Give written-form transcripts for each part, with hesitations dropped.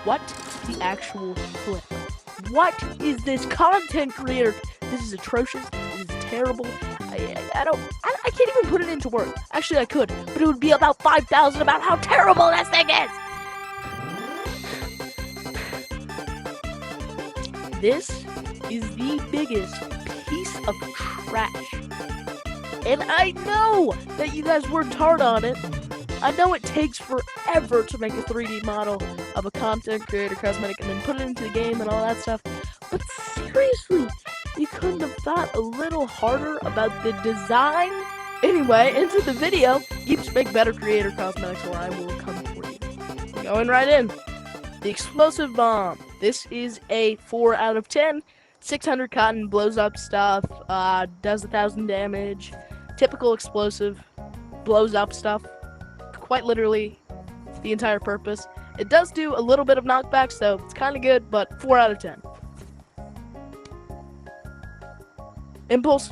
What the actual flip? What is this content creator? This is atrocious. This is terrible. I can't even put it into words. Actually, I could, but it would be about 5,000 about how terrible this thing is. This is the biggest piece of trash. And I know that you guys worked hard on it. I know it takes forever to make a 3D model of a content creator cosmetic and then put it into the game and all that stuff. But seriously, you couldn't have thought a little harder about the design? Anyway, into the video. Yeeps make better creator cosmetics or I will come for you. Going right in. The explosive bomb. This is a 4 out of 10. 600 cotton, blows up stuff, does 1,000 damage. Typical explosive, blows up stuff. Quite literally the entire purpose. It does do a little bit of knockback, so it's kind of good, but 4 out of 10. Impulse.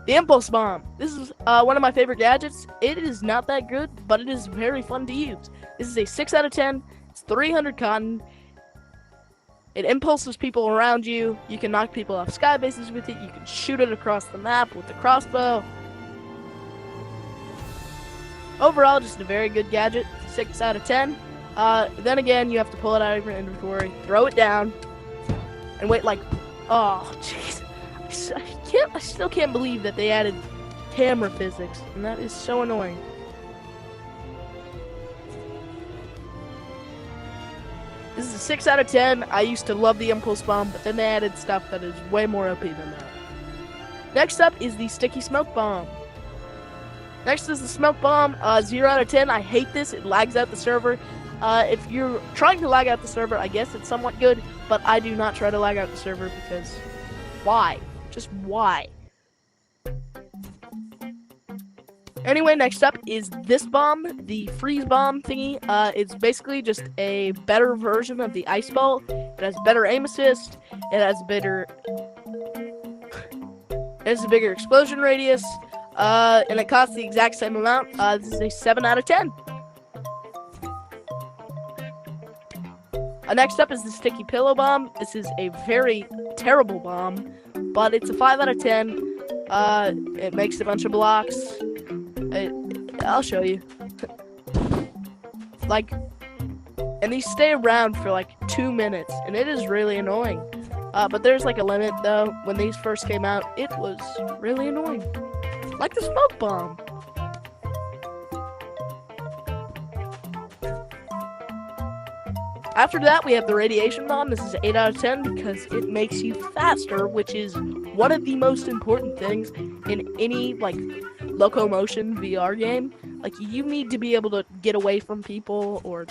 The Impulse Bomb. This is one of my favorite gadgets. It is not that good, but it is very fun to use. This is a 6 out of 10. It's 300 cotton. It impulses people around you. You can knock people off sky bases with it. You can shoot it across the map with the crossbow. Overall, just a very good gadget. 6 out of 10. Then again, you have to pull it out of your inventory, throw it down, and wait like, oh, jeez. I still can't believe that they added camera physics, and that is so annoying. This is a 6 out of 10. I used to love the Impulse Bomb, but then they added stuff that is way more OP than that. Next up is the Sticky Smoke Bomb. Next is the Smoke Bomb, 0 out of 10. I hate this. It lags out the server. If you're trying to lag out the server, I guess it's somewhat good, but I do not try to lag out the server because why? Just why? Anyway, next up is this bomb, the Freeze Bomb thingy. It's basically just a better version of the Ice Ball. It has better aim assist. It has a bigger explosion radius. And it costs the exact same amount. This is a 7 out of 10. Next up is the Sticky Pillow Bomb. This is a very terrible bomb, but it's a 5 out of 10. It makes a bunch of blocks. I'll show you. And these stay around for like 2 minutes, and it is really annoying. But there's like a limit though. When these first came out, it was really annoying. Like the Smoke Bomb. After that, we have the Radiation Bomb. This is 8 out of 10 because it makes you faster, which is one of the most important things in any, locomotion VR game. You need to be able to get away from people, or,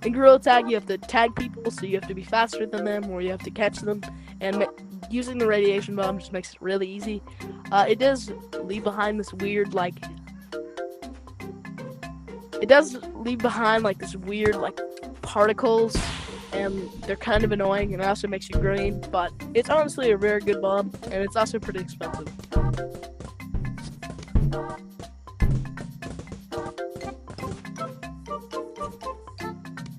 in Gorilla Tag, you have to tag people, so you have to be faster than them, or you have to catch them, and using the Radiation Bomb just makes it really easy. It does leave behind this weird, particles, and they're kind of annoying, and it also makes you green, but it's honestly a very good bomb, and it's also pretty expensive.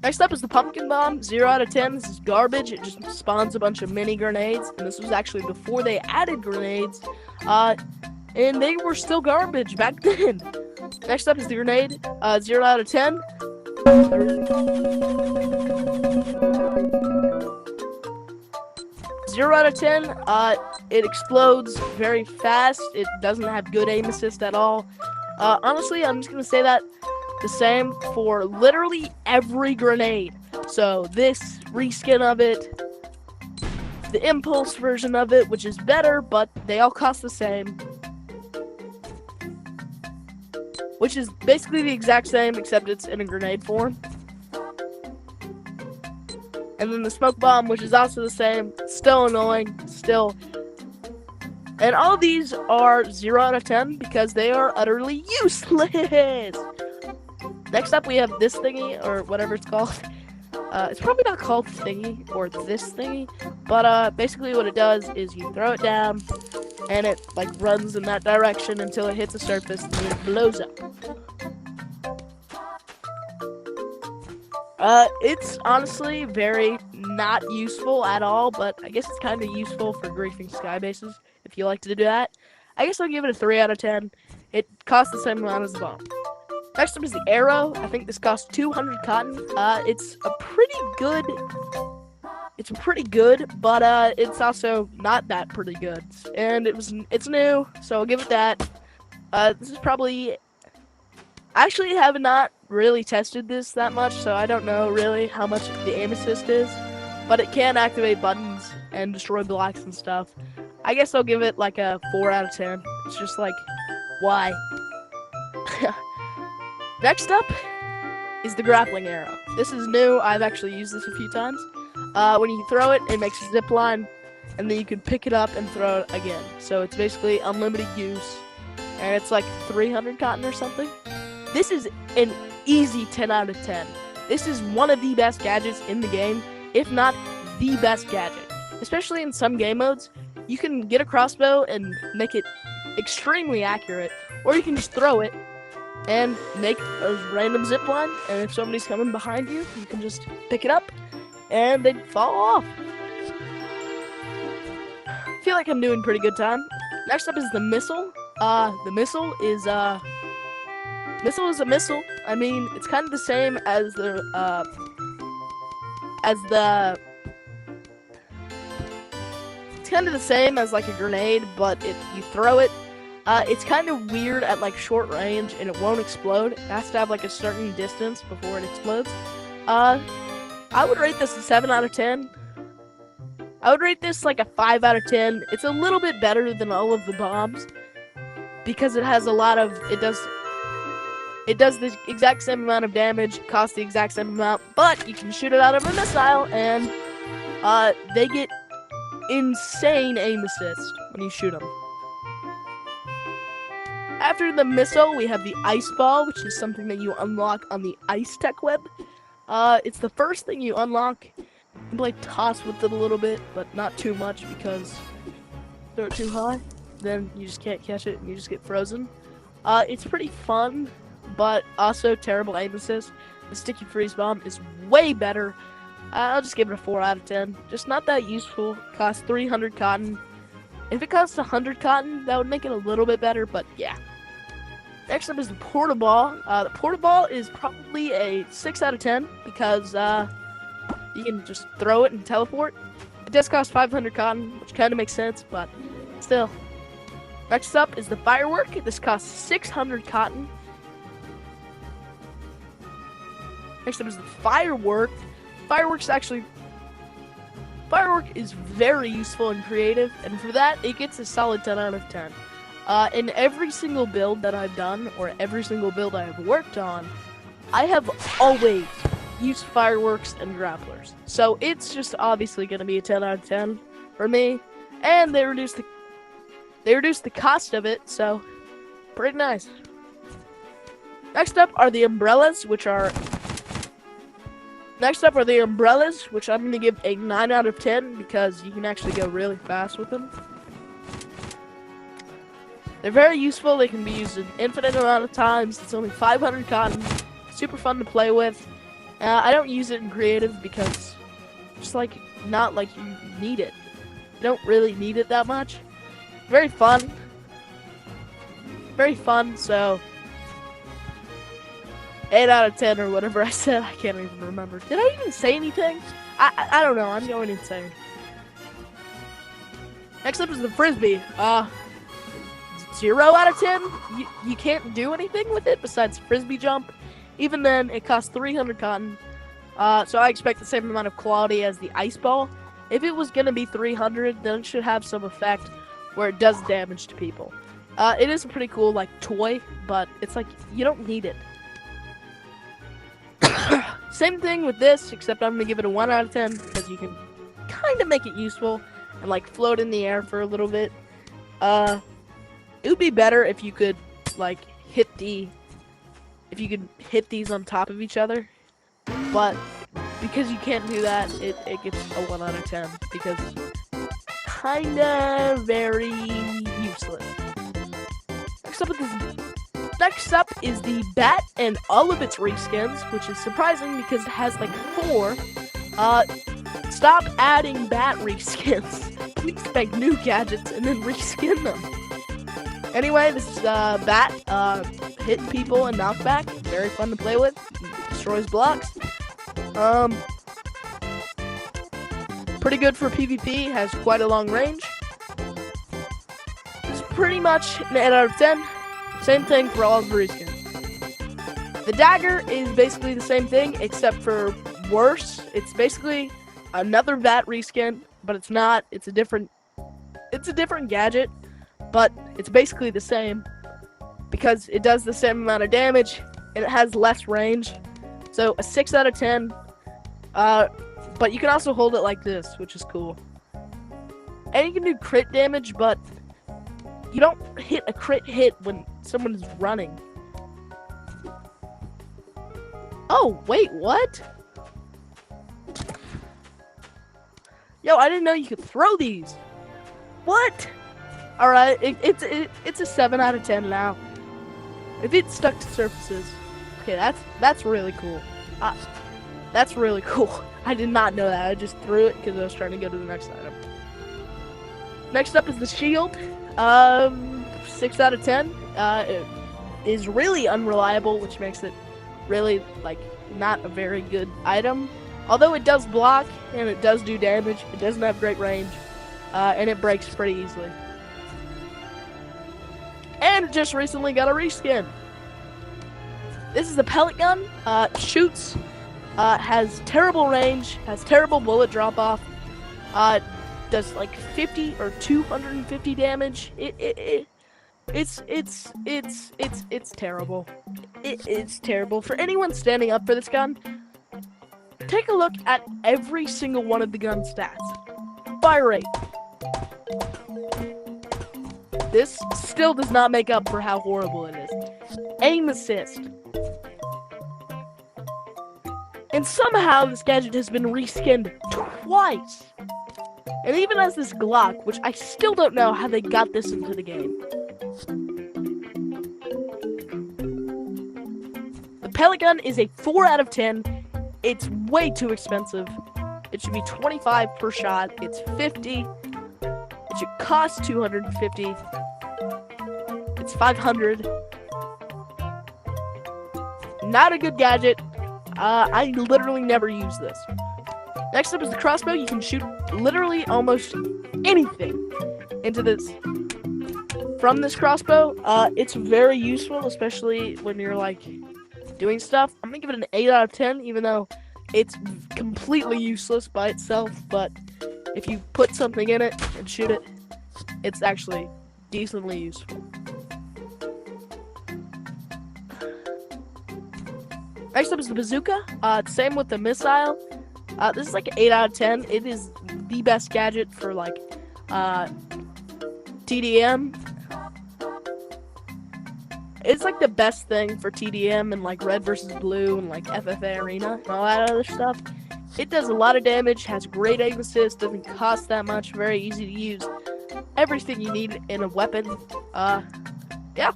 Next up is the Pumpkin Bomb, 0 out of 10. This is garbage. It just spawns a bunch of mini grenades, and this was actually before they added grenades, and they were still garbage back then. Next up is the grenade, 0 out of 10. 0 out of 10. It explodes very fast. It doesn't have good aim assist at all. Honestly, I'm just gonna say that the same for literally every grenade. So this reskin of it, the Impulse version of it, which is better, but they all cost the same. Which is basically the exact same, except it's in a grenade form. And then the Smoke Bomb, which is also the same, still annoying, still. And all of these are 0 out of 10 because they are utterly useless. Next up, we have this thingy, or whatever it's called. It's probably not called thingy, or this thingy, but basically what it does is you throw it down, and it runs in that direction until it hits a surface, and then it blows up. It's honestly very not useful at all, but I guess it's kind of useful for griefing sky bases if you like to do that. I guess I'll give it a 3 out of 10. It costs the same amount as the bomb. Next up is the arrow. I think this costs 200 cotton. It's a pretty good. It's pretty good, but it's also not that pretty good. And it's new, so I'll give it that. This is probably. I actually have not really tested this that much, so I don't know really how much the aim assist is, but it can activate buttons and destroy blocks and stuff. I guess I'll give it like a 4 out of 10. It's just like, why? Next up is the grappling arrow. This is new. I've actually used this a few times. When you throw it, it makes a zip line, and then you can pick it up and throw it again. So it's basically unlimited use, and it's like 300 cotton or something. This is an easy 10 out of 10. This is one of the best gadgets in the game, if not the best gadget. Especially in some game modes, you can get a crossbow and make it extremely accurate, or you can just throw it and make a random zip line, and if somebody's coming behind you, you can just pick it up and they fall off. I feel like I'm doing pretty good time. Next up is the missile. The missile is a missile. I mean, it's kind of the same as the it's kind of the same as like a grenade, but you throw it. It's kind of weird at like short range, and it won't explode. It has to have like a certain distance before it explodes. I would rate this a 7 out of 10. I would rate this like a 5 out of 10. It's a little bit better than all of the bombs because it has a lot of it does the exact same amount of damage, costs the exact same amount, but you can shoot it out of a missile, and they get insane aim assist when you shoot them. After the missile, we have the ice ball, which is something that you unlock on the ice tech web. It's the first thing you unlock. You can play toss with it a little bit, but not too much because throw it too high, then you just can't catch it and you just get frozen. It's pretty fun, but also terrible aim assist. The sticky freeze bomb is way better. I'll just give it a 4 out of 10. Just not that useful. Costs 300 cotton. If it costs 100 cotton, that would make it a little bit better, but yeah. Next up is the porta-ball. The porta-ball is probably a 6 out of 10 because you can just throw it and teleport. It does cost 500 cotton, which kind of makes sense, but still. Next up is the firework. This costs 600 cotton. Next up is the firework. Firework is very useful and creative, and for that, it gets a solid 10 out of 10. In every single build that I've done, or every single build I have worked on, I have always used fireworks and grapplers. So it's just obviously going to be a 10 out of 10 for me, and they reduced the cost of it, so pretty nice. Next up are the umbrellas, which I'm going to give a 9 out of 10 because you can actually go really fast with them. They're very useful. They can be used an infinite amount of times. It's only 500 cotton. Super fun to play with. I don't use it in creative because just like not like you need it. You don't really need it that much. Very fun. Very fun, so 8 out of 10 or whatever I said. I can't even remember. Did I even say anything? I don't know. I'm going insane. Next up is the frisbee. 0 out of 10. You can't do anything with it besides frisbee jump. Even then, it costs 300 cotton. So I expect the same amount of quality as the ice ball. If it was going to be 300, then it should have some effect where it does damage to people. It is a pretty cool like toy, but it's like you don't need it. Same thing with this, except I'm going to give it a 1 out of 10 because you can kind of make it useful and like float in the air for a little bit. It would be better if you could like hit these on top of each other, but because you can't do that, it gets a 1 out of 10 because kinda very useless. Next up is the bat and all of its reskins, which is surprising because it has like 4. Stop adding bat reskins. Please make new gadgets and then reskin them. Anyway, this bat hitting people and knockback. Very fun to play with. Destroys blocks. Pretty good for PvP. Has quite a long range. It's pretty much an 8 out of 10. Same thing for all of the reskins. The dagger is basically the same thing, except for worse. It's basically another bat reskin, but it's not. It's a different gadget, but it's basically the same because it does the same amount of damage and it has less range. So a 6 out of 10. But you can also hold it like this, which is cool. And you can do crit damage, but you don't hit a crit hit when someone is running. Oh, wait, what? Yo, I didn't know you could throw these. What? Alright, it's a 7 out of 10 now. If it's stuck to surfaces. Okay, that's really cool. That's really cool. I did not know that. I just threw it because I was trying to go to the next item. Next up is the shield. 6 out of 10. It is really unreliable, which makes it really, like, not a very good item. Although it does block, and it does do damage, it doesn't have great range, and it breaks pretty easily. And it just recently got a reskin. This is the pellet gun. Shoots, has terrible range, has terrible bullet drop-off, does like 50 or 250 damage. It's terrible. It's terrible. For anyone standing up for this gun, take a look at every single one of the gun stats. Fire rate. This still does not make up for how horrible it is. Aim assist. And somehow this gadget has been reskinned twice. And even as this Glock, which I still don't know how they got this into the game. The pellet gun is a 4 out of 10. It's way too expensive. It should be 25 per shot. It's 50. It should cost 250. It's 500. Not a good gadget. I literally never use this. Next up is the crossbow. You can shoot literally almost anything into this. From this crossbow, it's very useful, especially when you're like doing stuff. I'm gonna give it an 8 out of 10, even though it's completely useless by itself. But if you put something in it and shoot it, it's actually decently useful. Next up is the bazooka. Same with the missile. This is like an 8 out of 10. It is the best gadget for like TDM. It's like the best thing for TDM and like Red versus Blue and like FFA Arena and all that other stuff. It does a lot of damage, has great aim assist, doesn't cost that much, very easy to use. Everything you need in a weapon. Yeah.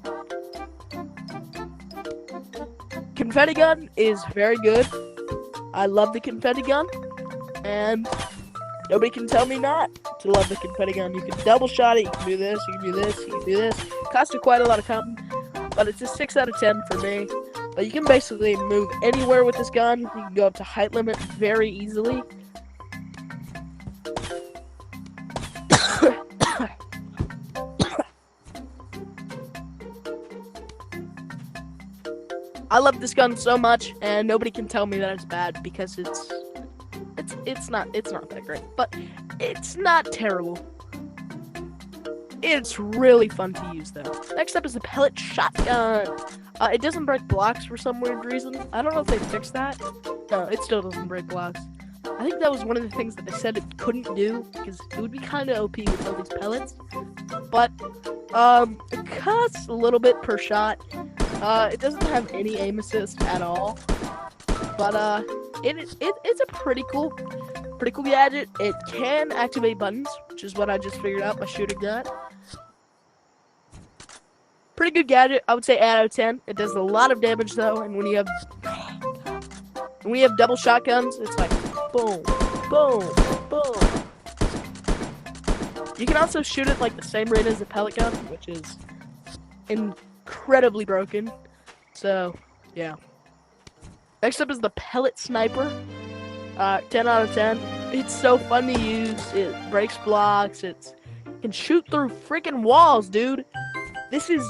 Confetti gun is very good. I love the confetti gun, and nobody can tell me not to love the confetti gun. You can double shot it, you can do this, you can do this, you can do this. Costs you quite a lot of cotton, but it's a 6 out of 10 for me. But you can basically move anywhere with this gun. You can go up to height limit very easily. I love this gun so much, and nobody can tell me that it's bad because it's not that great, but it's not terrible. It's really fun to use though. Next up is the pellet shotgun. It doesn't break blocks for some weird reason. I don't know if they fixed that. No, it still doesn't break blocks. I think that was one of the things that they said it couldn't do because it would be kind of OP with all these pellets. But it costs a little bit per shot. It doesn't have any aim assist at all, but it's a pretty cool gadget. It can activate buttons, which is what I just figured out by shooting that. Pretty good gadget, I would say 8 out of 10. It does a lot of damage though, and when you have double shotguns, it's like boom, boom, boom. You can also shoot it like the same rate as a pellet gun, which is incredibly broken. So, yeah. Next up is the pellet sniper. 10 out of 10. It's so fun to use. It breaks blocks. It can shoot through freaking walls, dude. This is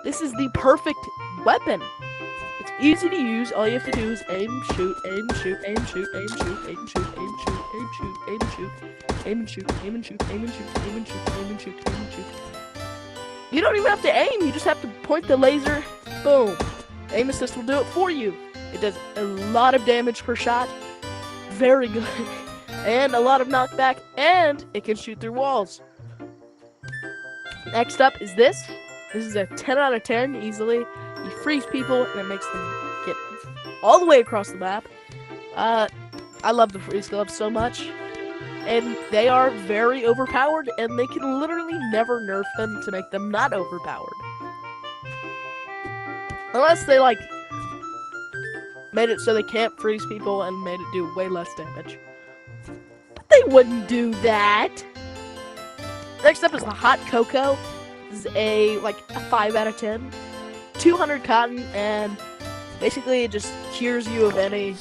the perfect weapon. It's easy to use. All you have to do is aim, shoot, aim, shoot, aim, shoot, aim, shoot, aim, shoot, aim, shoot, aim, shoot, aim, shoot, aim, and shoot, aim, and shoot, aim, and shoot, aim, and shoot, aim, and shoot, aim, and shoot. You don't even have to aim. You just have to point the laser. Boom. Aim assist will do it for you. It does a lot of damage per shot. Very good. And a lot of knockback. And it can shoot through walls. Next up is this. This is a 10 out of 10 easily. You freeze people and it makes them get all the way across the map. I love the freeze gloves so much. And they are very overpowered, and they can literally never nerf them to make them not overpowered. Unless they, like, made it so they can't freeze people and made it do way less damage. But they wouldn't do that! Next up is the Hot Cocoa. This is a 5 out of 10. 200 cotton, and basically it just cures you of any,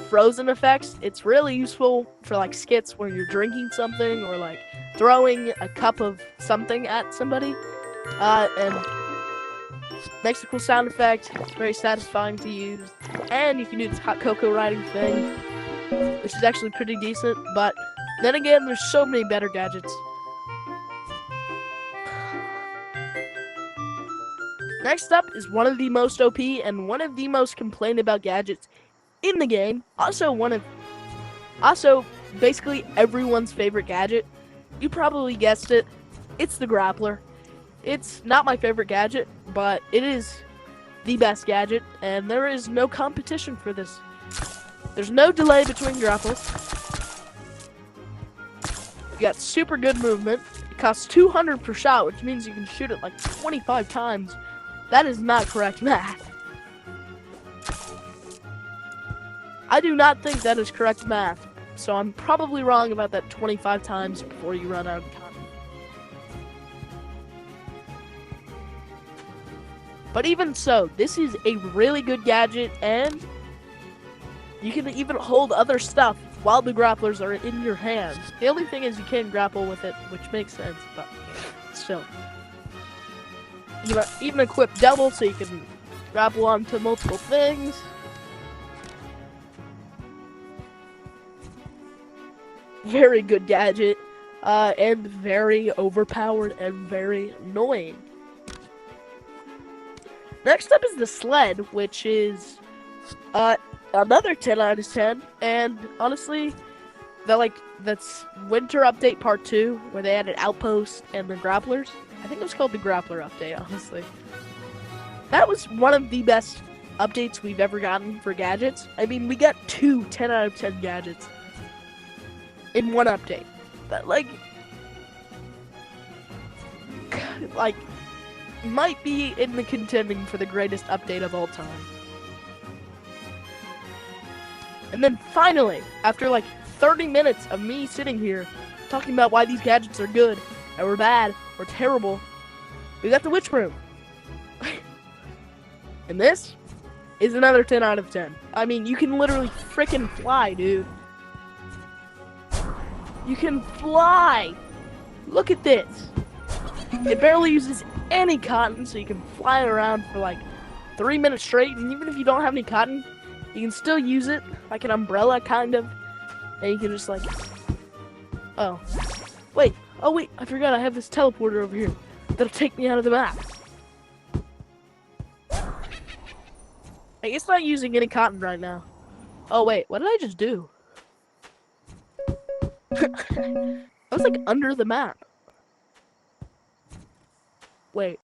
frozen effects. It's really useful for, skits where you're drinking something or, throwing a cup of something at somebody. And makes a cool sound effect. It's very satisfying to use. And you can do this hot cocoa riding thing, which is actually pretty decent. But then again, there's so many better gadgets. Next up is one of the most OP and one of the most complained about gadgets in the game. Also basically everyone's favorite gadget. You probably guessed it. It's the grappler. It's not my favorite gadget, but it is the best gadget, and there is no competition for this. There's no delay between grapples. You got super good movement. It costs 200 per shot, which means you can shoot it 25 times. That is not correct math. I do not think that is correct math, so I'm probably wrong about that 25 times before you run out of cotton. But even so, this is a really good gadget, and you can even hold other stuff while the grapplers are in your hands. The only thing is you can't grapple with it, which makes sense, but still. You even equip double so you can grapple onto multiple things. Very good gadget, and very overpowered and very annoying. Next up is the sled, which is another 10 out of 10, and honestly, that's Winter Update Part 2, where they added outposts and the grapplers. I think it was called the Grappler Update, honestly. That was one of the best updates we've ever gotten for gadgets. I mean, we got 2 10 out of 10 gadgets in one update. That, might be in the contending for the greatest update of all time. And then finally, after 30 minutes of me sitting here talking about why these gadgets are good, or bad, or terrible, we got the Witch Broom. And this is another 10 out of 10. I mean, you can literally frickin' fly, dude. You can fly! Look at this! It barely uses any cotton, so you can fly around for 3 minutes straight, and even if you don't have any cotton, you can still use it like an umbrella, kind of. And you can just oh. Wait, I forgot I have this teleporter over here that'll take me out of the map. It's not using any cotton right now. Oh wait, what did I just do? I was under the map. Wait.